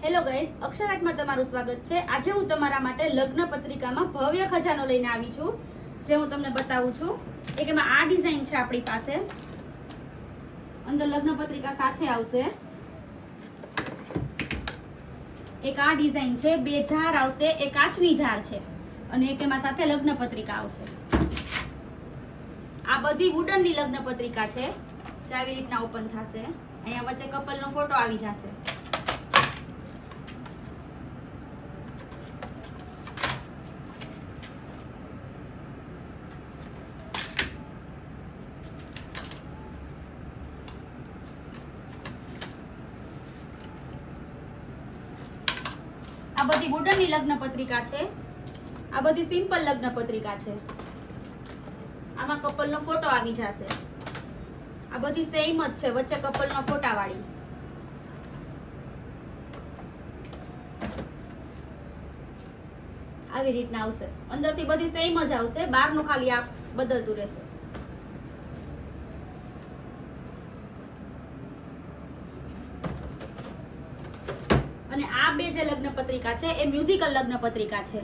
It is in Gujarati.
હેલો ગાઈસ, અક્ષરાર્ટમાં તમારું સ્વાગત છે। આજે હું તમારા માટે લગ્ન પત્રિકામાં ભવ્ય ખજાનો લઈને આવી છું, જે હું તમને બતાવું છું। એક એમાં આ ડિઝાઇન છે આપણી પાસે, અંદર લગ્ન પત્રિકા સાથે આવશે। એક આ ડિઝાઇન છે, બે જાર આવશે, એક કાચની જાર છે અને એક એમાં સાથે લગ્ન પત્રિકા આવશે। આ બધી વુડનની લગ્ન પત્રિકા છે, જે આવી રીતના ઓપન થશે। અહીંયા વચ્ચે કપલનો ફોટો આવી જશે। આ બધી વુડનની લગ્ન પત્રિકા છે, આ બધી સિમ્પલ લગ્ન પત્રિકા છે। આમાં કપલનો ફોટો આવી જશે। આ બધી સેમ જ છે, વચ્ચે કપલનો ફોટા વાળી। આવી રીતના આવશે, અંદરથી બધી સેમ જ આવશે, બહારનું ખાલી આ બદલતું રહેશે। અને આ બે જે લગ્ન પત્રિકા છે એ મ્યુઝિકલ લગ્ન પત્રિકા છે।